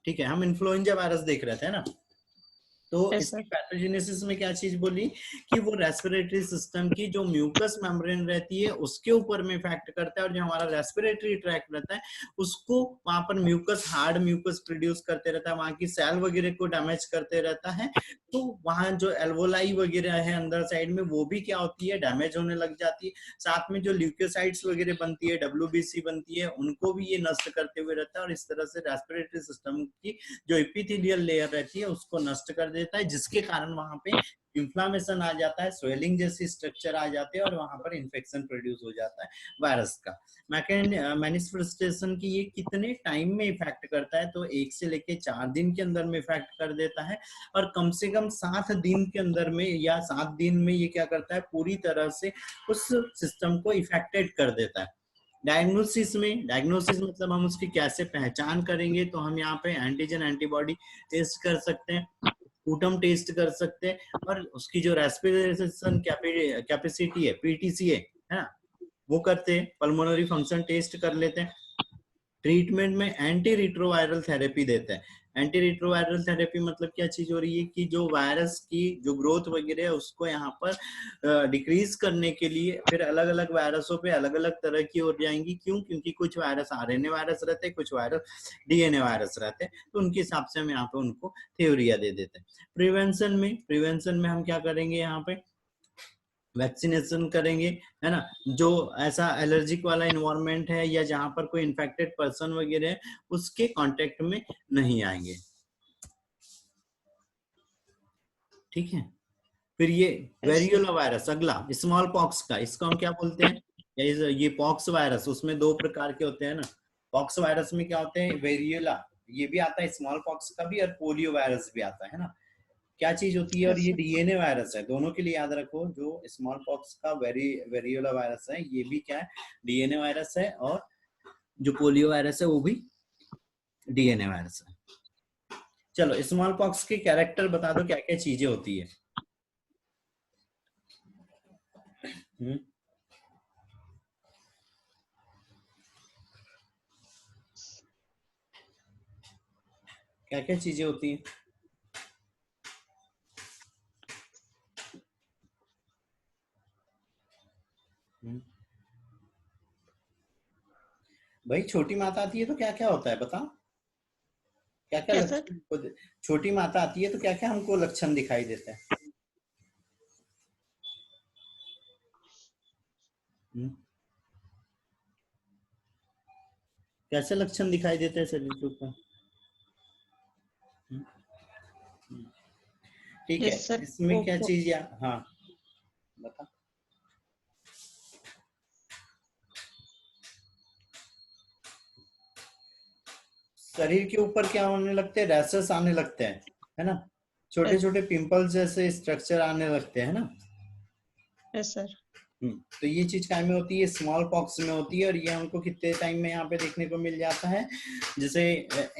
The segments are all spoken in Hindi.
ठीक है, हम इन्फ्लुएंजा वायरस देख रहे थे ना। तो यस इसकी सर। पैथोजेनेसिस में क्या चीज बोली कि वो रेस्पिरेटरी सिस्टम की जो म्यूकस मेम्ब्रेन रहती है उसके ऊपर में इफेक्ट करता है, और जो हमारा रेस्पिरेटरी ट्रैक्ट रहता है उसको वहां पर म्यूकस, हार्ड म्यूकस प्रोड्यूस करते रहता है, वहां की सेल वगैरह को डैमेज करते रहता है। तो वहां जो एल्वोलाई वगैरह है अंदर साइड में वो भी क्या होती है, डैमेज होने लग जाती है। साथ में जो ल्यूकोसाइट्स वगैरह बनती है, डब्ल्यूबीसी बनती है, उनको भी ये नष्ट करते हुए रहता है, और इस तरह से रेस्पिरेटरी सिस्टम की जो एपिथेलियल लेयर रहती है उसको नष्ट कर देता है, जिसके कारण वहां पे इंफ्लामेशन आ जाता है, स्वेलिंग जैसी स्ट्रक्चर आ जाते हैं, और वहां पर इंफेक्शन प्रोड्यूस हो जाता है वायरस का। मैनिफेस्टेशन की ये कितने टाइम में इफेक्ट करता है, तो 1 से लेके 4 दिन के अंदर में इफेक्ट कर देता है, और कम से कम 7 दिन के अंदर में या 7 दिन में ये क्या करता है, पूरी तरह से उस सिस्टम को इफेक्टेड कर देता है। डायग्नोसिस मतलब हम उसकी कैसे पहचान करेंगे, तो हम यहाँ पे एंटीजन एंटीबॉडी टेस्ट कर सकते हैं, स्पूटम टेस्ट कर सकते हैं, और उसकी जो रेस्पिरेशन कैपेसिटी है, पीटीसी है ना, वो करते हैं, पल्मोनरी फंक्शन टेस्ट कर लेते हैं। ट्रीटमेंट में एंटी रिट्रोवायरल थेरेपी देते हैं। एंटी रिट्रोवायरल थेरेपी मतलब क्या चीज हो रही है कि जो वायरस की जो ग्रोथ वगैरह है उसको यहाँ पर डिक्रीज करने के लिए फिर अलग अलग वायरसों पे अलग अलग तरह की हो जाएंगी। क्यों? क्योंकि कुछ वायरस आरएनए वायरस रहते हैं, कुछ वायरस डीएनए वायरस रहते हैं, तो उनके हिसाब से हम यहाँ पे उनको थ्योरिया दे देते हैं। प्रिवेंशन में हम क्या करेंगे, यहाँ पे वैक्सीनेशन करेंगे, है ना। जो ऐसा एलर्जिक वाला इन्वायरमेंट है या जहां पर कोई इन्फेक्टेड पर्सन वगैरह है उसके कांटेक्ट में नहीं आएंगे। ठीक है, फिर ये यस सर। वेरियोला वायरस, अगला स्मॉल पॉक्स का, इसको हम क्या बोलते हैं, ये पॉक्स वायरस, उसमें 2 प्रकार के होते हैं ना। पॉक्स वायरस में क्या होते हैं, वेरियोला, ये भी आता है, स्मॉल पॉक्स का भी, और पोलियो वायरस भी आता है ना। क्या चीज होती है, और यस ये सर। डीएनए वायरस है, दोनों के लिए याद रखो। जो स्मॉल पॉक्स का वेरियोला वायरस है ये भी क्या है, डीएनए वायरस है, और जो पोलियो वायरस है वो भी डीएनए वायरस है। चलो, स्मॉल पॉक्स के कैरेक्टर बता दो, क्या क्या चीजें होती है। क्या क्या चीजें होती है। भाई छोटी माता आती है तो क्या क्या होता है बताओ, क्या क्या क्या सर? लक्षण, छोटी माता आती है तो क्या क्या हमको लक्षण दिखाई देते हैं। कैसे लक्षण दिखाई देते हैं शरीर के ऊपर। ठीक है, यस सर। इसमें क्या चीज या हाँ बता। शरीर के ऊपर क्या होने लगते हैं, रैशेस आने लगते हैं, है ना। छोटे छोटे पिंपल्स जैसे स्ट्रक्चर आने लगते हैं ना। Yes sir. तो ये चीज काय में होती है, स्मॉल पॉक्स में होती है, और ये हमको कितने टाइम में यहाँ पे देखने को मिल जाता है, जैसे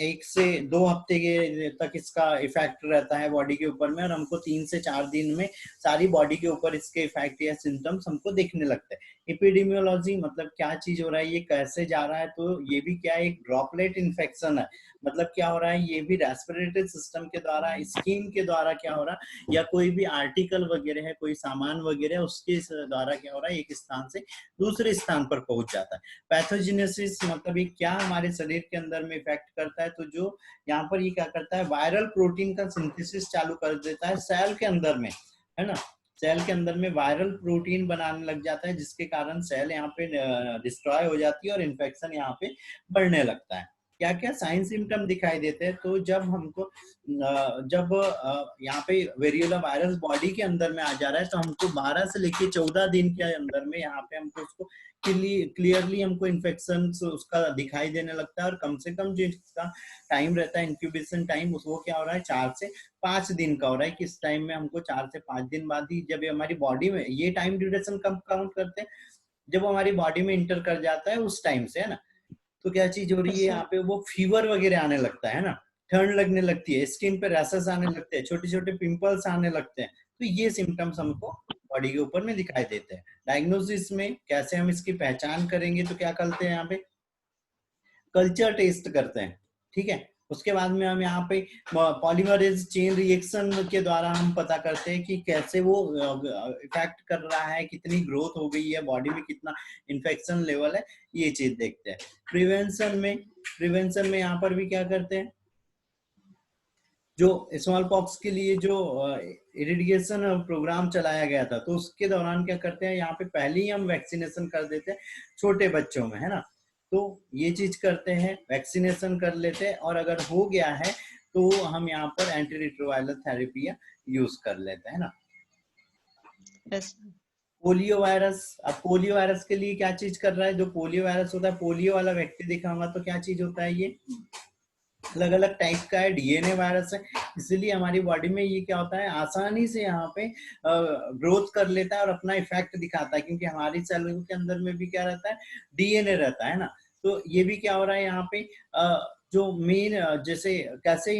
1 से 2 हफ्ते के तक इसका इफेक्ट रहता है बॉडी के ऊपर में, और हमको 3 से 4 दिन में सारी बॉडी के ऊपर इसके इफेक्ट या सिम्टम्स हमको दिखने लगते हैं। एपिडेमियोलॉजी मतलब क्या चीज हो रहा है, ये कैसे जा रहा है, तो ये भी क्या एक ड्रॉपलेट इन्फेक्शन है। मतलब क्या हो रहा है, ये भी रेस्पिरेटरी सिस्टम के द्वारा, स्किन के द्वारा क्या हो रहा है, या कोई भी आर्टिकल वगैरह है, कोई सामान वगैरह है, उसके द्वारा क्या हो रहा है, एक स्थान से दूसरे स्थान पर पहुंच जाता है। पैथोजेनेसिस मतलब ये क्या हमारे शरीर के अंदर में इफेक्ट करता है, तो जो यहाँ पर ये क्या करता है, वायरल प्रोटीन का सिंथेसिस चालू कर देता है सेल के अंदर में, है ना। सेल के अंदर में वायरल प्रोटीन बनाने लग जाता है, जिसके कारण सेल यहाँ पे डिस्ट्रॉय हो जाती है और इन्फेक्शन यहाँ पे बढ़ने लगता है। क्या क्या साइन सिम्टम दिखाई देते हैं, तो जब हमको जब यहाँ पे वेरियोला वायरस बॉडी के अंदर में आ जा रहा है, तो हमको 12 से लेके 14 दिन के अंदर में यहाँ पे हमको उसको क्लियरली हमको इन्फेक्शन उसका दिखाई देने लगता है, और कम से कम जो इसका टाइम रहता है, इंक्यूबेशन टाइम, वो क्या हो रहा है, 4 से 5 दिन का हो रहा है। किस टाइम में हमको 4 से 5 दिन बाद ही, जब हमारी बॉडी में ये टाइम ड्यूरेशन कब काउंट करते हैं, जब हमारी बॉडी में इंटर कर जाता है उस टाइम से, है ना। तो क्या चीज हो रही है सर। यहाँ पे, वो फीवर वगैरह आने लगता है ना, ठंड लगने लगती है, स्किन पे रैशेस आने लगते हैं, छोटे छोटे पिंपल्स आने लगते हैं। तो ये सिम्टम्स हमको बॉडी के ऊपर में दिखाई देते हैं। डायग्नोसिस में कैसे हम इसकी पहचान करेंगे, तो क्या करते हैं यहाँ पे, कल्चर टेस्ट करते हैं। ठीक है, उसके बाद में हम यहाँ पे पॉलीमरेज चेन रिएक्शन के द्वारा हम पता करते हैं कि कैसे वो इफेक्ट कर रहा है, कितनी ग्रोथ हो गई है बॉडी में, कितना इन्फेक्शन लेवल है, ये चीज देखते हैं। प्रिवेंशन में यहाँ पर भी क्या करते हैं, जो स्मॉल पॉक्स के लिए जो इरिडिएशन प्रोग्राम चलाया गया था, तो उसके दौरान क्या करते हैं, यहाँ पे पहले ही हम वैक्सीनेशन कर देते हैं छोटे बच्चों में, है ना। तो ये चीज करते हैं, वैक्सीनेशन कर लेते हैं, और अगर हो गया है तो हम यहाँ पर एंटी रिट्रोवायरल थेरेपी यूज कर लेते हैं ना। yes sir, पोलियो वायरस, अब पोलियो वायरस के लिए क्या चीज कर रहा है, जो पोलियो वायरस होता है, पोलियो वाला व्यक्ति दिखाऊंगा तो क्या चीज होता है, ये अलग अलग टाइप का है, डीएनए वायरस है, इसलिए हमारी बॉडी में ये क्या होता है, आसानी से यहाँ पे ग्रोथ कर लेता है और अपना इफेक्ट दिखाता है, क्योंकि हमारी सेल के अंदर में भी क्या रहता है, डीएनए रहता है ना। तो ये भी क्या हो रहा है यहाँ पे, जो मेन जैसे कैसे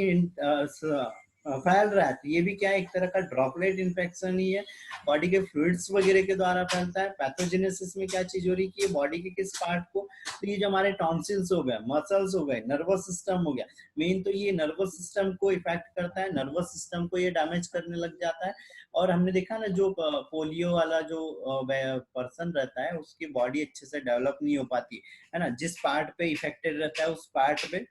फैल रहा है, तो ये भी क्या है, एक तरह का ड्रॉपलेट इन्फेक्शन ही है, बॉडी के फ्लूइड्स वगैरह के द्वारा फैलता है। पैथोजेनेसिस में क्या चीज हो रही है कि बॉडी के किस पार्ट को, तो ये जो हमारे टॉन्सिल्स हो गए, मसल्स हो गए, नर्वस सिस्टम हो गया, मेन तो ये नर्वस सिस्टम को इफेक्ट करता है, नर्वस सिस्टम को ये डैमेज करने लग जाता है। और हमने देखा ना, जो पोलियो वाला जो पर्सन रहता है, उसकी बॉडी अच्छे से डेवलप नहीं हो पाती है ना, जिस पार्ट पे इफेक्टेड रहता है उस पार्ट पे,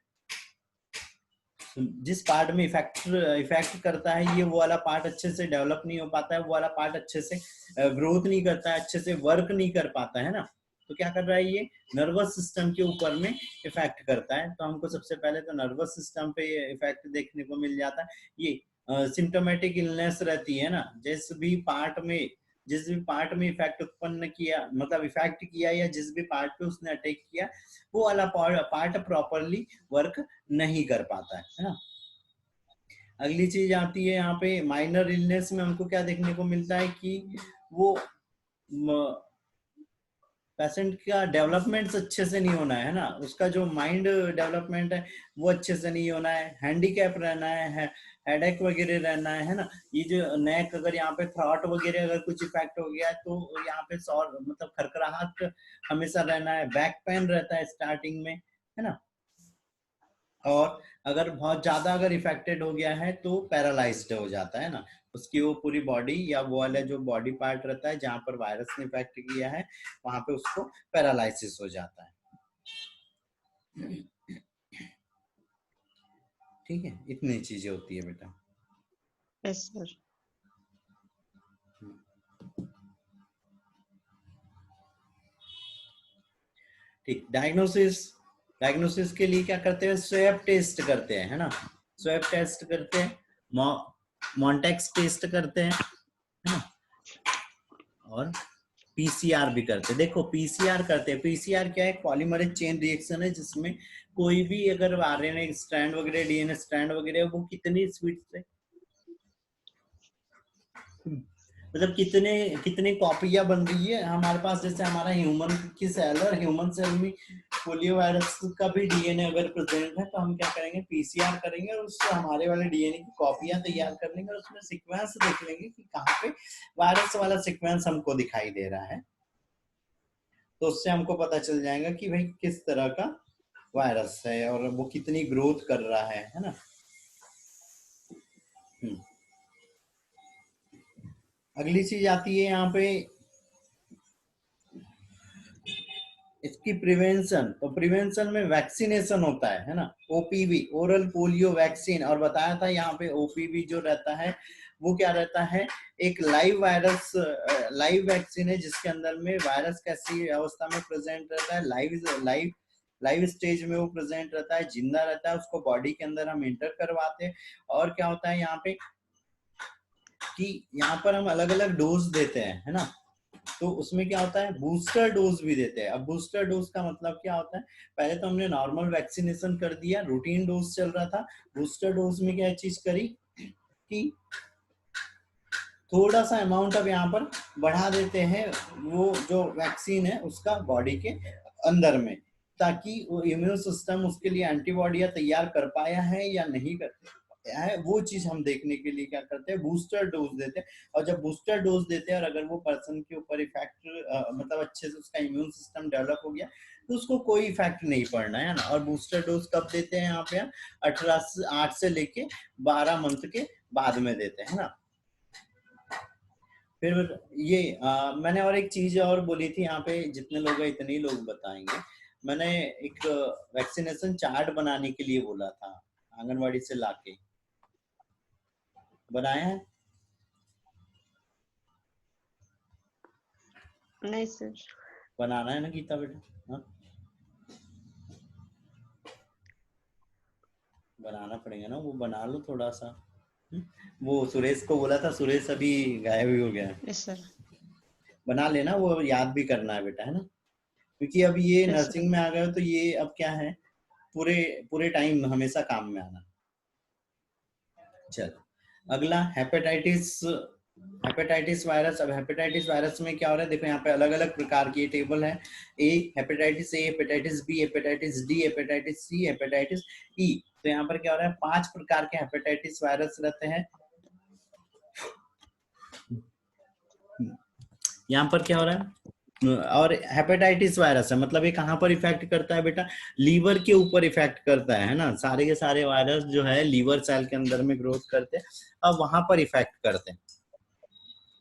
जिस पार्ट में इफेक्ट करता है ये, वो वाला पार्ट अच्छे से डेवलप नहीं हो पाता है, वो वाला पार्ट अच्छे से ग्रोथ नहीं करता है, अच्छे से वर्क नहीं कर पाता है ना। तो क्या कर रहा है, ये नर्वस सिस्टम के ऊपर में इफेक्ट करता है। तो हमको सबसे पहले तो नर्वस सिस्टम पे इफेक्ट देखने को मिल जाता है। ये सिम्टोमेटिक इलनेस रहती है ना, जिस भी पार्ट में इफेक्ट उत्पन्न किया, मतलब इफेक्ट किया, या जिस भी पार्ट पे उसने अटैक किया, वो वाला पार्ट प्रॉपरली वर्क नहीं कर पाता है ना। अगली चीज आती है यहाँ पे माइनर इलनेस में, हमको क्या देखने को मिलता है कि वो पेशेंट का डेवलपमेंट अच्छे से नहीं होना है ना, उसका जो माइंड डेवलपमेंट है वो अच्छे से नहीं होना है, हैंडीकैप रहना है, हेडेक वगैरह रहना है ना। ये जो नेक, अगर यहाँ पे थ्रॉट वगैरह अगर कुछ इफेक्ट हो गया है तो यहाँ पे सॉर मतलब खरखराहट हमेशा रहना है, बैक पेन रहता है स्टार्टिंग में, है ना। और अगर बहुत ज्यादा अगर इफेक्टेड हो गया है तो पैरालाइज्ड हो जाता है ना, उसकी वो पूरी बॉडी या वो वाला जो बॉडी पार्ट रहता है जहां पर वायरस ने इफेक्ट किया है, वहां पे उसको पैरालाइसिस हो जाता है। ठीक है, इतनी चीजें होती है बेटा। yes sir, ठीक, डायग्नोसिस के लिए क्या करते हैं, स्वैब टेस्ट करते हैं, है ना, स्वैब टेस्ट करते हैं, मॉन्टेक्स टेस्ट करते हैं, है ना, और पीसीआर भी करते हैं। देखो पीसीआर करते हैं, पीसीआर क्या है, पॉलीमरेज चेन रिएक्शन है, जिसमें कोई भी अगर आरएनए स्ट्रैंड वगैरह, डीएनए स्ट्रैंड वगैरह, वो कितनी स्पीड से, मतलब कितने कितने कॉपियां बन रही है हमारे पास, जैसे हमारा ह्यूमन की सेल है, ह्यूमन सेल में पोलियो वायरस का भी डीएनए अगर प्रेजेंट है, तो हम क्या करेंगे, पीसीआर करेंगे, और उससे हमारे वाले डीएनए की कॉपियां तैयार कर लेंगे, और उसमें सीक्वेंस देख लेंगे कि कहाँ पे वायरस वाला सीक्वेंस हमको दिखाई दे रहा है। तो उससे हमको पता चल जाएगा कि भाई किस तरह का वायरस है और वो कितनी ग्रोथ कर रहा है ना। अगली चीज आती है यहाँ पे इसकी प्रिवेंशन। तो प्रिवेंशन में वैक्सीनेशन होता है ना, ओपीवी, ओरल पोलियो वैक्सीन, और बताया था यहाँ पे ओपीवी जो रहता है वो क्या रहता है, एक लाइव वैक्सीन है, जिसके अंदर में वायरस कैसी अवस्था में प्रेजेंट रहता है, लाइव स्टेज में वो प्रेजेंट रहता है, जिंदा रहता है, उसको बॉडी के अंदर हम इंटर करवाते हैं। और क्या होता है यहाँ पे कि यहाँ पर हम अलग अलग डोज देते हैं, है ना। तो उसमें क्या होता है, बूस्टर डोज भी देते हैं। अब बूस्टर डोज का मतलब क्या होता है, पहले तो हमने नॉर्मल वैक्सीनेशन कर दिया, रूटीन डोज चल रहा था, बूस्टर डोज में क्या चीज करी कि थोड़ा सा अमाउंट अब यहाँ पर बढ़ा देते हैं, वो जो वैक्सीन है उसका बॉडी के अंदर में, ताकि वो इम्यून सिस्टम उसके लिए एंटीबॉडी तैयार कर पाया है या नहीं कर है, वो चीज हम देखने के लिए क्या करते हैं, बूस्टर डोज देते हैं। और जब बूस्टर डोज देते हैं और अगर वो पर्सन के ऊपर इफेक्ट मतलब अच्छे से उसका इम्यून सिस्टम डेवलप हो गया तो उसको कोई इफेक्ट नहीं पड़ना है ना। और बूस्टर डोज कब देते हैं यहाँ पे, 8 से लेके 12 मंथ के बाद में देते हैं ना। फिर ये मैंने और एक चीज और बोली थी यहाँ पे, जितने लोग हैं इतने ही लोग बताएंगे। मैंने एक वैक्सीनेशन चार्ट बनाने के लिए बोला था, आंगनवाड़ी से लाके बनाया है। नहीं सर। बनाना है ना गीता बेटा, हाँ बनाना पड़ेगा ना, वो बना लो थोड़ा सा। वो सुरेश को बोला था, सुरेश अभी गायब ही हो गया है। Yes sir. बना लेना, वो याद भी करना है बेटा, है ना, क्योंकि अब ये यस सर। नर्सिंग में आ गए हो तो ये अब क्या है, पूरे पूरे टाइम हमेशा काम में आना। चलो अगला हेपेटाइटिस, हेपेटाइटिस वायरस। अब हेपेटाइटिस वायरस में क्या हो रहा है, देखो यहाँ पे अलग अलग प्रकार की टेबल है। A hepatitis, A hepatitis B, hepatitis D, hepatitis C, hepatitis E. तो यहाँ पर क्या हो रहा है, 5 प्रकार के हेपेटाइटिस वायरस रहते हैं। यहाँ पर क्या हो रहा है, और हेपेटाइटिस वायरस है, मतलब ये कहाँ पर इफेक्ट करता है बेटा, लीवर के ऊपर इफेक्ट करता है ना। सारे के सारे वायरस जो है लीवर सेल के अंदर में ग्रोथ करते हैं और वहां पर इफेक्ट करते हैं।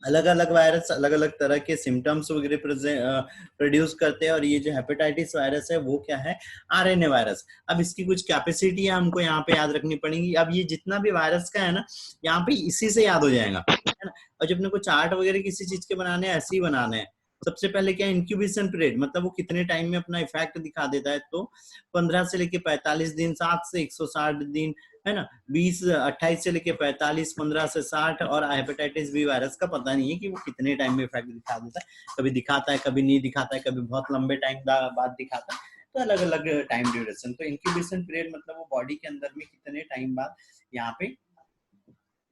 अलग अलग वायरस अलग अलग तरह के सिम्टम्स वगैरह प्रोड्यूस करते हैं। और ये जो हेपेटाइटिस वायरस है वो क्या है, आरएनए वायरस। अब इसकी कुछ कैपेसिटी है हमको यहाँ पे याद रखनी पड़ेगी। अब ये जितना भी वायरस का है ना, यहाँ पे इसी से याद हो जाएगा, है ना। और जब अपने को चार्ट वगैरह किसी चीज के बनाने हैं, ऐसे ही बनाने हैं। सबसे पहले क्या, इंक्यूबेशन पीरियड, मतलब वो कितने टाइम में अपना इफेक्ट दिखा देता है। तो 15 से लेके 45 दिन, 7 से 160 दिन, है ना। 28 से लेके 45, 15 से 60। और हेपेटाइटिस बी वायरस का पता नहीं है कि वो कितने टाइम में इफेक्ट दिखा देता है, कभी दिखाता है कभी नहीं दिखाता है, कभी बहुत लंबे टाइम बाद दिखाता है। तो अलग अलग टाइम ड्यूरेशन। तो इंक्यूबेशन पीरियड मतलब वो बॉडी के अंदर में कितने टाइम बाद यहाँ पे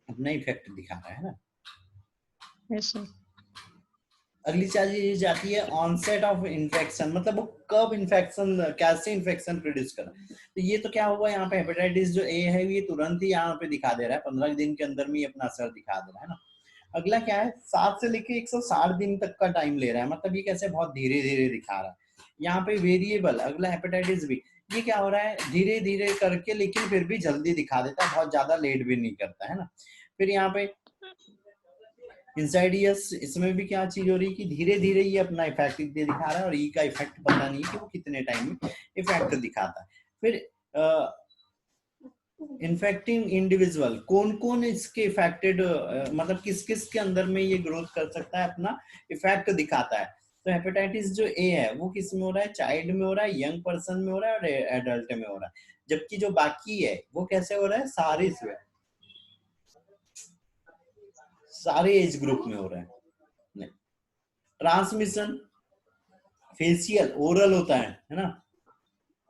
अपना इफेक्ट दिखा रहा है ना। Yes sir. अगली चीज ये जाती है ऑनसेट ऑफ इन्फेक्शन, मतलब वो कब इन्फेक्शन, कैसे इन्फेक्शन प्रोड्यूस करा। तो ये तो क्या हुआ, यहाँ पे हेपेटाइटिस जो ए है ये तुरंत ही यहाँ पे दिखा दे रहा है, 15 दिन के अंदर में ही अपना असर दिखा दे रहा है ना। अगला क्या है, 7 से लेके 160 दिन तक का टाइम ले रहा है, मतलब ये कैसे बहुत धीरे धीरे दिखा रहा है। यहाँ पे वेरिएबल, अगला हेपेटाइटिस बी, ये क्या हो रहा है, धीरे धीरे करके लेकिन फिर भी जल्दी दिखा देता है, बहुत ज्यादा लेट भी नहीं करता है ना। फिर यहाँ पे इंसाइडियस, इसमें भी क्या चीज हो रही है कि धीरे धीरे ये अपना इफेक्ट दिखा रहा है और ई का इफेक्ट पता नहीं कि वो कितने टाइम में इफेक्ट दिखाता है। फिर इन्फेक्टिंग इंडिविजुअल, कौन कौन इसके इफेक्टेड, मतलब किस किस के अंदर में ये ग्रोथ कर सकता है, अपना इफेक्ट दिखाता है। तो हेपेटाइटिस जो ए है वो किस में हो रहा है, चाइल्ड में हो रहा है, यंग पर्सन में हो रहा है और एडल्ट में हो रहा है। जबकि जो बाकी है वो कैसे हो रहा है, सारे इसमें, सारे एज ग्रुप में हो रहा है। ट्रांसमिशन फेशियल ओरल होता है ना,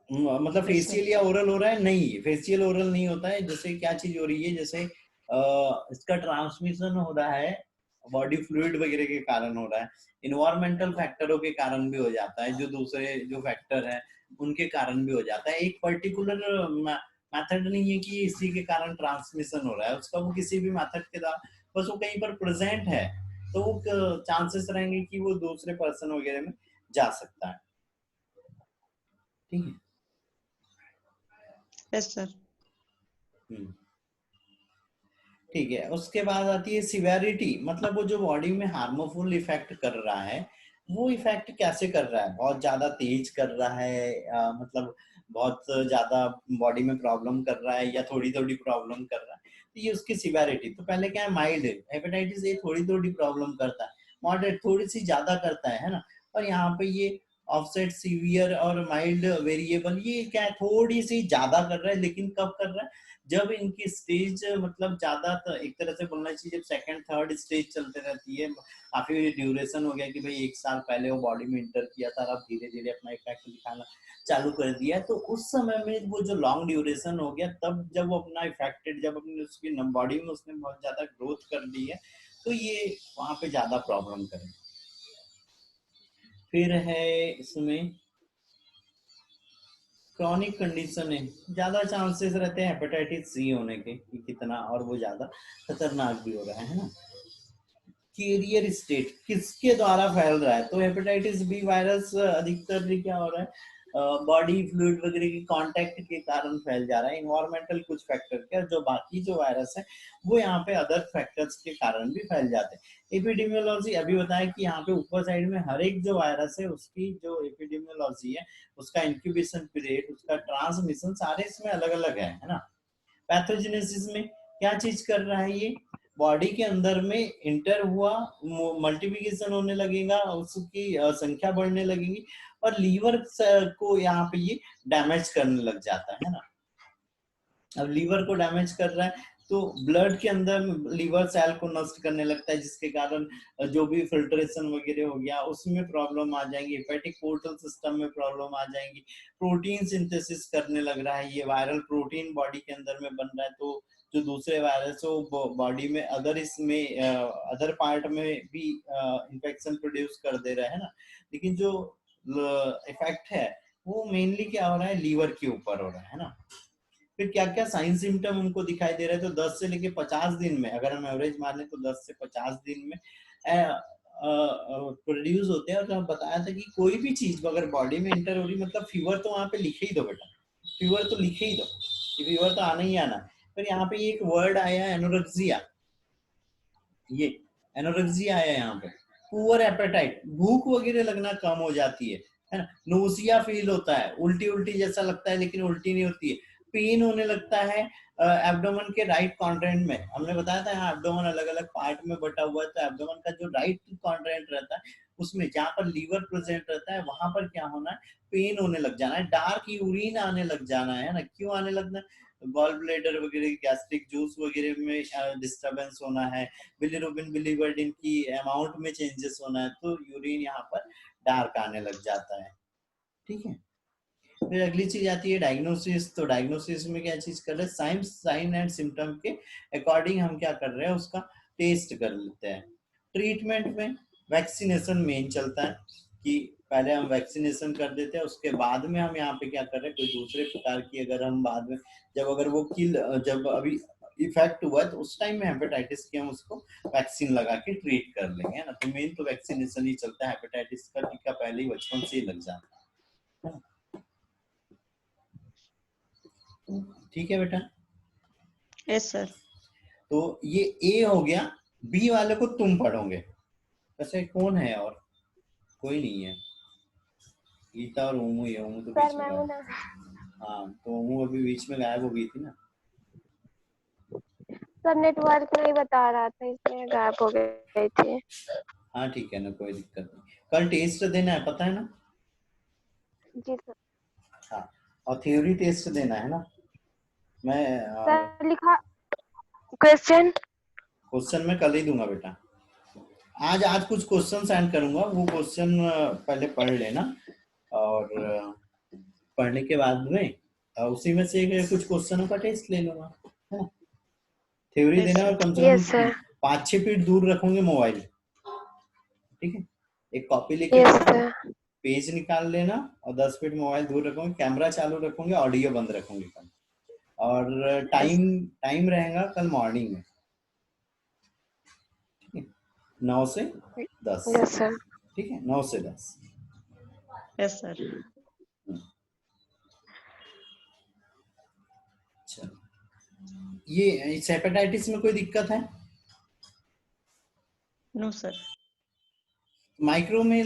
मतलब यस सर। फेशियल या ओरल हो रहा है, नहीं फेशियल ओरल नहीं होता है। जैसे क्या चीज हो रही है, जैसे इसका ट्रांसमिशन हो रहा है बॉडी फ्लूइड वगैरह के कारण हो रहा है, इन्वायरमेंटल फैक्टरों के कारण भी हो जाता है, जो दूसरे जो फैक्टर है उनके कारण भी हो जाता है। एक पर्टिकुलर मेथड नहीं है कि इसी के कारण ट्रांसमिशन हो रहा है, उसका वो किसी भी मेथड के द्वारा, बस वो कहीं पर प्रेजेंट है तो वो चांसेस रहेंगे कि वो दूसरे पर्सन वगैरह में जा सकता है। ठीक है। Yes sir. हम्म। ठीक है, उसके बाद आती है सिवेरिटी, मतलब वो जो बॉडी में हार्मफुल इफेक्ट कर रहा है वो इफेक्ट कैसे कर रहा है, बहुत ज्यादा तेज कर रहा है, मतलब बहुत ज्यादा बॉडी में प्रॉब्लम कर रहा है या थोड़ी थोड़ी प्रॉब्लम कर रहा है। तो ये उसकी सिवेरिटी। तो पहले क्या है, माइल्ड हेपेटाइटिस ए थोड़ी थोड़ी प्रॉब्लम करता है, मॉडरेट थोड़ी सी ज्यादा करता है ना। और यहाँ पे ये ऑफसेट, सीवियर और माइल्ड वेरिएबल, ये क्या है, थोड़ी सी ज्यादा कर रहा है, लेकिन कब कर रहा है, जब इनकी स्टेज मतलब ज्यादा, एक तरह से बोलना चाहिए जब सेकंड थर्ड स्टेज चलते रहती है, काफी ड्यूरेशन हो गया कि भाई 1 साल पहले वो बॉडी में इंटर किया था, अब धीरे धीरे अपना इफेक्ट दिखाना चालू कर दिया है, तो उस समय में वो जो लॉन्ग ड्यूरेशन हो गया, तब जब वो अपना इफेक्टेड, जब अपनी उसकी बॉडी में उसने बहुत ज्यादा ग्रोथ कर ली है, तो ये वहां पे ज्यादा प्रॉब्लम करेगा। फिर है इसमें क्रॉनिक कंडीशन है, ज्यादा चांसेस रहते हैं हेपेटाइटिस सी होने के कि कितना, और वो ज्यादा खतरनाक भी हो रहा है ना। कैरियर स्टेट किसके द्वारा फैल रहा है, तो हेपेटाइटिस बी वायरस अधिकतर भी क्या हो रहा है, बॉडी फ्लूइड वगैरह के कांटेक्ट के कारण फैल जा रहा है, इन्वायरमेंटल कुछ फैक्टर के, जो बाकी जो वायरस है वो यहाँ पे अदर फैक्टर्स के कारण भी फैल जाते हैं। एपिडेमियोलॉजी अभी बताया कि यहाँ पे ऊपर साइड में हर एक जो वायरस है उसकी जो एपिडेमियोलॉजी है, उसका इंक्यूबेशन पीरियड, उसका ट्रांसमिशन सारे इसमें अलग अलग है ना। पैथोजेनेसिस में क्या चीज कर रहा है, ये बॉडी के अंदर में इंटर हुआ, मल्टीप्लिकेशन होने लगेगा, उसकी संख्या बढ़ने लगेगी, और लीवर को यहाँ पे ये डैमेज करने लग जाता है ना। अब लीवर को डैमेज कर रहा है तो ब्लड के अंदर लीवर सेल को नष्ट करने लगता है, जिसके कारण जो भी फिल्ट्रेशन वगैरह हो गया उसमें प्रॉब्लम आ जाएंगी, हेपेटिक पोर्टल सिस्टम में प्रॉब्लम आ जाएंगी, प्रोटीन सिंथेसिस करने लग रहा है, ये वायरल प्रोटीन बॉडी के अंदर में बन रहा है, तो जो दूसरे वायरस हो बॉडी में अदर इसमें अदर पार्ट में भी इंफेक्शन प्रोड्यूस कर दे रहा है ना। लेकिन जो इफेक्ट है वो मेनली क्या हो रहा है, लीवर के ऊपर हो रहा है ना। फिर क्या क्या साइन सिम्टम हमको दिखाई दे रहे हैं, तो 10 से लेके 50 दिन में, अगर हम एवरेज मान लें तो 10 से 50 दिन में प्रोड्यूस होते हैं। और जब बताया था कि कोई भी चीज अगर बॉडी में एंटर हो रही, मतलब फीवर तो वहां पे लिखे ही दो बेटा, फीवर तो लिखे ही दो कि फीवर तो आना ही आना। फिर यहाँ पे एक वर्ड आया एनोरेक्सिया, ये एनोरेक्सिया आया यहाँ पे, पुअर एपेटाइट, भूख वगैरह लगना कम हो जाती है ना, नोसिया फील होता है, उल्टी उल्टी जैसा लगता है लेकिन उल्टी नहीं होती है, पेन होने लगता है एब्डोमेन के राइट क्वाड्रेंट में, हमने बताया था यहाँ एब्डोमेन अलग अलग पार्ट में बटा हुआ है, तो एब्डोमेन का जो राइट क्वाड्रेंट रहता है उसमें जहाँ पर लीवर प्रेजेंट रहता है वहां पर क्या होना है, पेन होने लग जाना है, डार्क यूरिन आने लग जाना है ना। क्यों आने लगना है, गॉल ब्लेडर वगैरह गैस्ट्रिक जूस वगैरह में डिस्टर्बेंस होना है, बिलिरुबिन बिलीवर्डिन की अमाउंट में चेंजेस होना है, तो यूरिन यहाँ पर डार्क आने लग जाता है। ठीक है, फिर अगली चीज आती है डायग्नोसिस, तो डायग्नोसिस में क्या चीज कर रहे हैं, साइन एंड सिम्टम के अकॉर्डिंग हम क्या कर रहे हैं, उसका टेस्ट कर लेते हैं। ट्रीटमेंट में वैक्सीनेशन मेन चलता है कि पहले हम वैक्सीनेशन कर देते हैं, उसके बाद में हम यहाँ पे क्या कर रहे हैं, कोई दूसरे प्रकार की अगर हम बाद में जब अगर वो जब अभी इफेक्ट हुआ तो उस टाइम में हेपेटाइटिस की हम उसको वैक्सीन लगा के ट्रीट कर लेंगे ना। तो मेन तो वैक्सीनेशन ही चलता है, हेपेटाइटिस का टीका पहले ही बचपन से ही लग जाता है। ठीक है बेटा, यस सर। तो ये ए हो गया, बी वाले को तुम पढ़ोगे। वैसे कौन है और, कोई नहीं है, गीता और ओमू ही है, ओमू तो बीच में गायब। हाँ तो ओमू अभी बीच में गायब हो गई थी ना। सर नेटवर्क नहीं बता रहा था इसलिए गायब हो गई थी। हाँ ठीक है ना, कोई दिक्कत नहीं, कल टेस्ट देना है पता है ना। जी सर। हाँ, और थ्योरी टेस्ट देना है ना। मैं सर लिखा क्वेश्चन, क्वेश्चन मैं कल ही दूंगा बेटा, आज कुछ क्वेश्चन सेंड करूंगा, वो क्वेश्चन पहले पढ़ लेना, और पढ़ने के बाद में उसी में से कुछ क्वेश्चनों का टेस्ट ले लूंगा, है ना। थ्योरी देना और कम से यस कम सर। 5-6 फीट दूर रखोगे मोबाइल, ठीक है। एक कॉपी लेके यस बैठो, सर। पेज निकाल लेना, और 10 फीट मोबाइल दूर रखोगे, कैमरा चालू रखोगे, ऑडियो बंद रखोगे कल, और टाइम रहेगा कल मॉर्निंग में 9 से 10। Yes sir. ठीक है, 9 से 10। Yes sir. अच्छा, ये इस हेपेटाइटिस में कोई दिक्कत है? No sir. माइक्रो में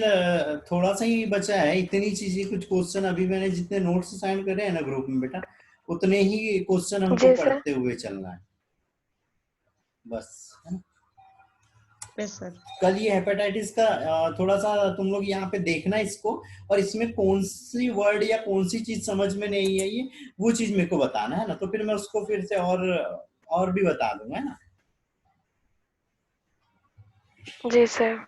थोड़ा सा ही बचा है, इतनी चीजें, कुछ क्वेश्चन अभी मैंने जितने नोट्स साइन करे हैं ना ग्रुप में बेटा, उतने ही क्वेश्चन हमको जी सर। पढ़ते हुए चलना है बस, है ना। Yes sir. कल ये हेपेटाइटिस का थोड़ा सा तुम लोग यहाँ पे देखना इसको, और इसमें कौन सी वर्ड या कौन सी चीज समझ में नहीं आई है वो चीज मेरे को बताना है ना, तो फिर मैं उसको फिर से और भी बता दूंगा, है ना। जी सर।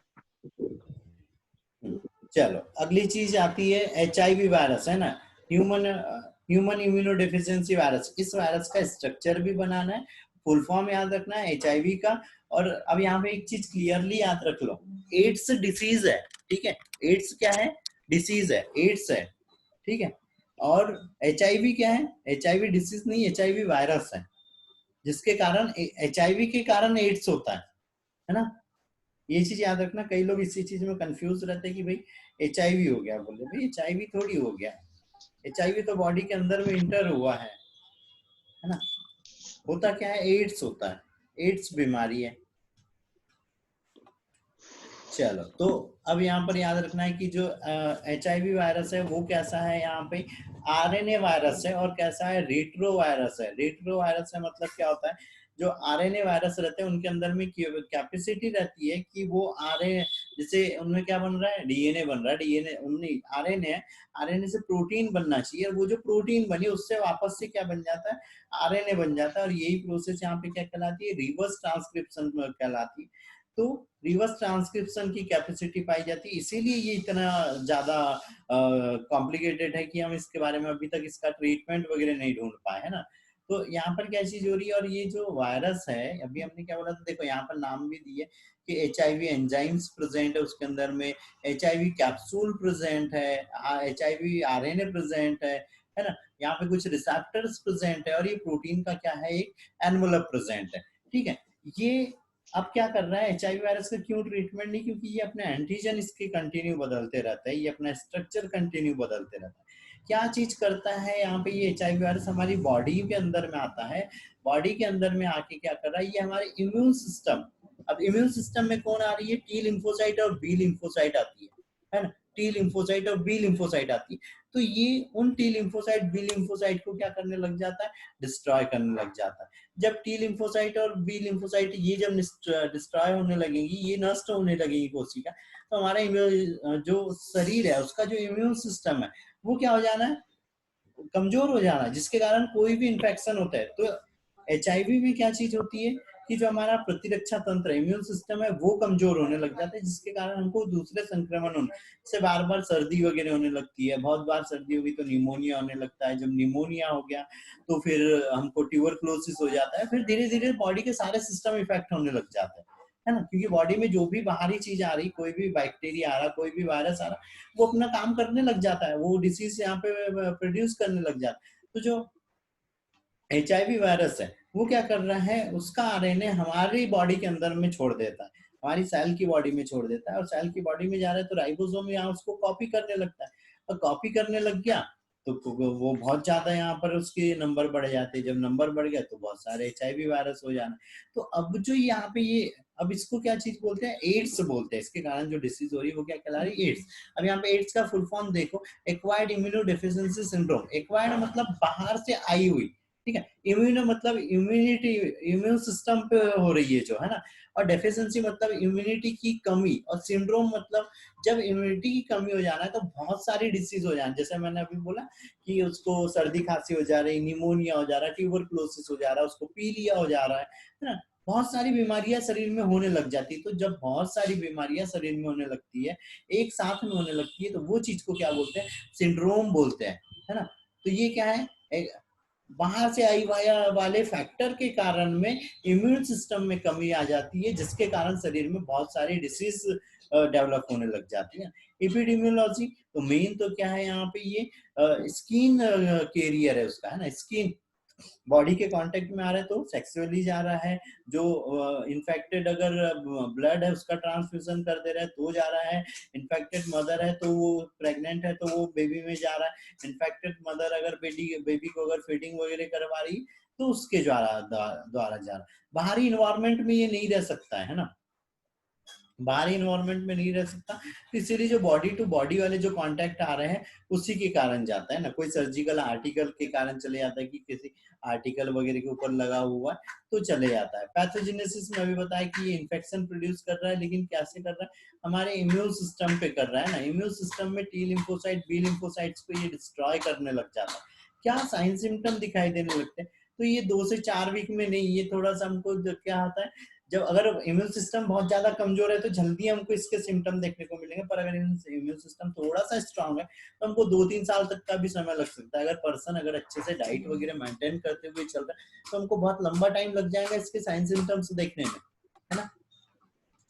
चलो अगली चीज आती है HIV वायरस, है ना, ह्यूमन इम्यूनोडेफिशिएंसी वायरस। इस वायरस का स्ट्रक्चर भी बनाना है, फुल फॉर्म याद रखना है HIV का। और अब यहाँ पे एक चीज क्लियरली याद रख लो, एड्स डिसीज है, ठीक है। एड्स क्या है, डिसीज है, एड्स है, ठीक है। और HIV क्या है? HIV डिसीज नहीं, HIV वायरस है, जिसके कारण HIV के कारण एड्स होता है ना। ये चीज याद रखना, कई लोग इसी चीज में कंफ्यूज रहते हैं कि भाई HIV हो गया, बोले भाई HIV थोड़ी हो गया, HIV तो बॉडी के अंदर में इंटर हुआ है ना। होता क्या है? एड्स होता है, एड्स बीमारी है। चलो, तो अब यहाँ पर याद रखना है कि जो HIV वायरस है वो कैसा है, यहाँ पे RNA वायरस है, और कैसा है? रेट्रो वायरस है। रेट्रो वायरस है मतलब क्या होता है? जो RNA वायरस रहते हैं उनके अंदर में कैपेसिटी रहती है कि वो RNA, जैसे उनमें क्या बन रहा है? DNA बन रहा है, DNA उनमें RNA है, RNA से प्रोटीन बनना चाहिए, और वो जो प्रोटीन बनी उससे वापस से क्या बन जाता है? RNA बन जाता है, और यही प्रोसेस यहाँ पे क्या कहलाती है? रिवर्स ट्रांसक्रिप्शन कहलाती है। तो रिवर्स ट्रांसक्रिप्शन की कैपेसिटी पाई जाती है, इसीलिए ये इतना ज्यादा कॉम्प्लिकेटेड है कि हम इसके बारे में अभी तक इसका ट्रीटमेंट वगैरह नहीं ढूंढ पाए, है ना। तो यहाँ पर क्या चीज हो रही है, और ये जो वायरस है, अभी हमने क्या बोला था, देखो यहाँ पर नाम भी दिए कि HIV एंजाइम्स प्रेजेंट है उसके अंदर में, HIV कैप्सूल प्रेजेंट है, HIV RNA प्रेजेंट है ना। यहाँ पे कुछ रिसेप्टर्स प्रेजेंट है, और ये प्रोटीन का क्या है? एक एनवलप प्रेजेंट है, ठीक है। ये अब क्या कर रहा है? HIV वायरस का क्यों ट्रीटमेंट नहीं? क्योंकि ये अपने एंटीजन इसके कंटिन्यू बदलते रहता है, ये अपना स्ट्रक्चर कंटिन्यू बदलते रहता है। क्या चीज करता है यहाँ पे? ये HIV वायरस हमारी बॉडी के अंदर में आता है, बॉडी के अंदर में आके क्या कर रहा है? ये हमारे इम्यून सिस्टम, अब इम्यून सिस्टम में कौन आ रही है? T लिम्फोसाइट और B लिम्फोसाइट आती है ना। T लिम्फोसाइट और B लिम्फोसाइट आती है, तो ये उन T लिम्फोसाइट B लिम्फोसाइट को क्या करने लग जाता है? डिस्ट्रॉय करने लग जाता है। जब T लिम्फोसाइट और B लिम्फोसाइट ये जब डिस्ट्रॉय होने लगेंगी, ये नष्ट होने लगेगी कोशिका, तो हमारा जो शरीर है उसका जो इम्यून सिस्टम है वो क्या हो जाना है? कमजोर हो जाना, जिसके कारण कोई भी इन्फेक्शन होता है। तो HIV भी क्या चीज होती है कि जो हमारा प्रतिरक्षा तंत्र है, इम्यून सिस्टम है, वो कमजोर होने लग जाता है, जिसके कारण हमको दूसरे संक्रमण होने से बार बार सर्दी वगैरह होने लगती है। बहुत बार सर्दी होगी तो निमोनिया होने लगता है, जब निमोनिया हो गया तो फिर हमको ट्यूबरक्लोसिस हो जाता है, फिर धीरे धीरे बॉडी के सारे सिस्टम इफेक्ट होने लग जाते है ना। क्योंकि बॉडी में जो भी बाहरी चीज आ रही, कोई भी बैक्टीरिया आ रहा, कोई भी वायरस आ रहा, वो अपना काम करने लग जाता है, वो डिसीज यहाँ पे प्रोड्यूस करने लग जाता है। तो जो HIV वायरस है वो क्या कर रहा है? उसका RNA हमारी बॉडी के अंदर में छोड़ देता है, हमारी सेल की बॉडी में छोड़ देता है, और सेल की बॉडी में जा रहा है तो राइबोसोम यहाँ उसको कॉपी करने लगता है, और कॉपी करने लग गया तो वो बहुत ज्यादा यहाँ पर उसके नंबर बढ़ जाते हैं। जब नंबर बढ़ गया तो बहुत सारे HIV वायरस हो जाना। तो अब जो यहाँ पे ये, अब इसको क्या चीज बोलते हैं? एड्स बोलते हैं। इसके कारण जो डिसीज हो रही है वो क्या कहला रही है? एड्स। अब यहाँ पे एड्स का फुल फॉर्म देखो, एक्वायर्ड इम्यूनोडेफिशिएंसी सिंड्रोम। एक्वायर्ड मतलब बाहर से आई हुई, ठीक है। इम्यूनो मतलब इम्यूनिटी, इम्यून सिस्टम पे हो रही है जो, है ना। और डेफिशिएंसी मतलब इम्यूनिटी की कमी, और सिंड्रोम मतलब जब इम्यूनिटी की कमी हो जाना है तो बहुत सारी डिसीज हो जाना, जैसे मैंने अभी बोला कि उसको सर्दी खांसी हो जा रही, निमोनिया हो जा रहा है, ट्यूबरक्लोसिस हो जा रहा है, उसको पीलिया हो जा रहा है ना। बहुत सारी बीमारियां शरीर में होने लग जाती है। तो जब बहुत सारी बीमारियां शरीर में होने लगती है, एक साथ में होने लगती है, तो वो चीज को क्या बोलते हैं? सिंड्रोम बोलते हैं, है ना। तो ये क्या है? बाहर से आई वाले फैक्टर के कारण में इम्यून सिस्टम में कमी आ जाती है, जिसके कारण शरीर में बहुत सारी डिसीज डेवलप होने लग जाती है। एपिडेमियोलॉजी तो मेन तो क्या है यहाँ पे? ये स्किन कैरियर है उसका, है ना। स्किन बॉडी के कांटेक्ट में आ रहा है तो सेक्सुअली जा रहा है, जो इन्फेक्टेड अगर ब्लड है उसका ट्रांसफ्यूजन कर दे रहा है तो जा रहा है, इन्फेक्टेड मदर है तो वो प्रेग्नेंट है तो वो बेबी में जा रहा है, इन्फेक्टेड मदर अगर बेबी को अगर फीडिंग वगैरह करवा रही तो उसके द्वारा द्वारा जा रहा है। बाहरी इन्वायरमेंट में ये नहीं रह सकता है ना, बाहरी इन्वायरमेंट में नहीं रह सकता, इसीलिए जो बॉडी टू बॉडी वाले जो कांटेक्ट आ रहे हैं उसी के कारण जाता है ना। कोई सर्जिकल आर्टिकल के कारण चले जाता है कि किसी आर्टिकल वगैरह के ऊपर लगा हुआ है तो चले जाता है। पैथोजेनेसिस में भी बताया कि ये इन्फेक्शन प्रोड्यूस कर रहा है, लेकिन कैसे कर रहा है? हमारे इम्यून सिस्टम पे कर रहा है ना। इम्यून सिस्टम में T लिम्फोसाइट B लिम्फोसाइट्स को ये डिस्ट्रॉय करने लग जाता है। क्या साइन सिम्टम दिखाई देने लगते हैं? तो ये 2 से 4 वीक में नहीं, ये थोड़ा सा हमको क्या आता है, जब अगर इम्यून सिस्टम बहुत ज्यादा कमजोर है तो जल्दी हमको इसके सिम्टम देखने को मिलेंगे, पर अगर इम्यून सिस्टम थोड़ा सा स्ट्रांग है तो हमको 2-3 साल तक का भी समय लग सकता है। अगर पर्सन अगर अच्छे से डाइट वगैरह मेंटेन करते हुए चल रहा है तो हमको बहुत लंबा टाइम लग जाएगा इसके साइन सिम्टम्स देखने में, है ना।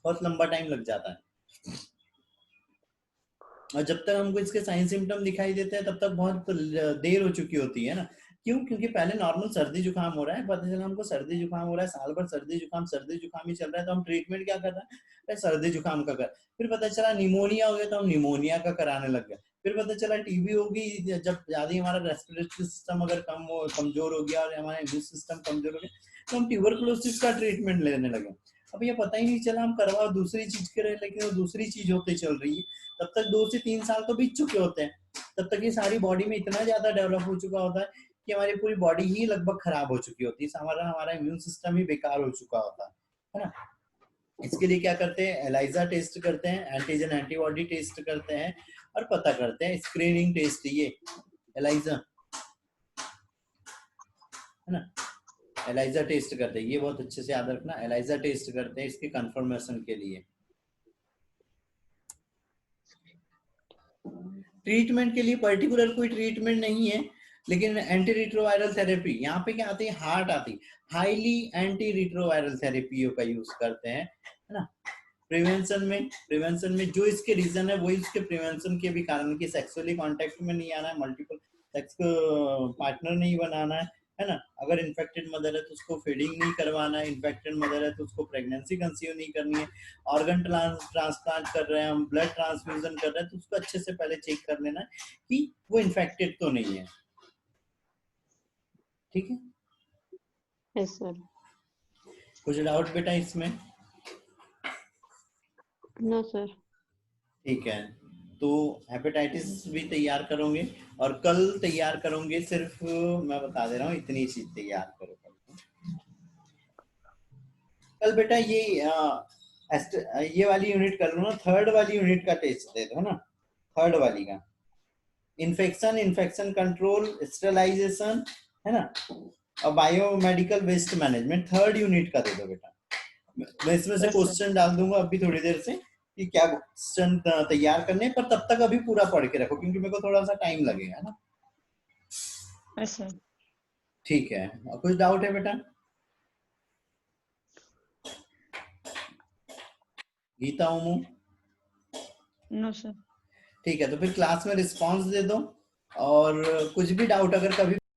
बहुत लंबा टाइम लग जाता है। और जब तक हमको इसके साइन सिम्टम दिखाई देते हैं तब तक बहुत देर हो चुकी होती है ना। क्यों? क्योंकि पहले नॉर्मल सर्दी जुकाम हो रहा है, पता चला हमको सर्दी जुकाम हो रहा है, साल भर सर्दी जुकाम ही चल रहा है, तो हम ट्रीटमेंट क्या कर रहे हैं? अरे सर्दी जुकाम का कर। फिर पता चला निमोनिया हो गया तो हम निमोनिया का कराने लग गए। फिर पता चला टीबी होगी, जब ज्यादा ही हमारा रेस्पिरेटरी सिस्टम अगर कमजोर हो गया और हमारा इम्यून सिस्टम कमजोर हो गया तो हम ट्यूबरकुलोसिस का ट्रीटमेंट लेने लगे। अब ये पता ही नहीं चला हम करवा दूसरी चीज के रहे, लेकिन वो दूसरी चीज होते चल रही है। तब तक 2 से 3 साल तो बीत चुके होते हैं। तब तक ये सारी बॉडी में इतना ज्यादा डेवलप हो चुका होता है कि हमारी पूरी बॉडी ही लगभग खराब हो चुकी होती है, हमारा इम्यून सिस्टम ही बेकार हो चुका होता है ना। इसके लिए क्या करते हैं? एलाइजा टेस्ट करते हैं, एंटीजन एंटीबॉडी टेस्ट करते हैं और पता करते हैं, स्क्रीनिंग टेस्ट ये एलाइजा है ना। एलाइजा टेस्ट करते हैं, ये बहुत अच्छे से याद रखना, एलाइजा टेस्ट करते हैं इसके कंफर्मेशन के लिए। ट्रीटमेंट के लिए पर्टिकुलर कोई ट्रीटमेंट नहीं है, लेकिन एंटी रिट्रोवायरल थेरेपी यहाँ पे क्या आती है? हार्ट आती है। हाईली एंटी रिट्रोवायरल थेरेपी का यूज करते हैं, है ना। प्रिवेंशन में जो इसके रीजन है वही उसके प्रिवेंशन के भी कारण, कि सेक्सुअली कांटेक्ट में नहीं आना है, मल्टीपल सेक्स पार्टनर नहीं बनाना है ना। अगर इन्फेक्टेड मदर है तो उसको फीडिंग नहीं करवाना है, इन्फेक्टेड मदर है तो उसको प्रेगनेंसी कंसीव नहीं करनी है। ऑर्गन ट्रांसप्लांट कर रहे हैं हम, ब्लड ट्रांसफ्यूजन कर रहे हैं, तो उसको अच्छे से पहले चेक कर लेना है कि वो इन्फेक्टेड तो नहीं है। ठीक है? Yes sir. कुछ डाउट बेटा इसमें? No sir. ठीक है, तो हेपेटाइटिस भी तैयार करोगे और कल तैयार करोगे, सिर्फ मैं बता दे रहा हूँ इतनी चीज तैयार करो कल बेटा। ये वाली यूनिट कर लो ना, थर्ड वाली यूनिट का टेस्ट दे दो ना, थर्ड वाली का इन्फेक्शन कंट्रोल, स्टेरिलाइजेशन, है ना, और biomedical waste management, third unit का दे दो बेटा। मैं इसमें से क्वेश्चन डाल दूंगा अभी थोड़ी देर से कि क्या क्वेश्चन तैयार करने, पर तब तक अभी पूरा पढ़ के रखो क्योंकि मेरे को थोड़ा सा टाइम लगेगा ना। Yes sir. ठीक है, और कुछ डाउट है बेटा? गीता ओमू? No sir. ठीक है, तो फिर क्लास में रिस्पांस दे दो, और कुछ भी डाउट अगर कभी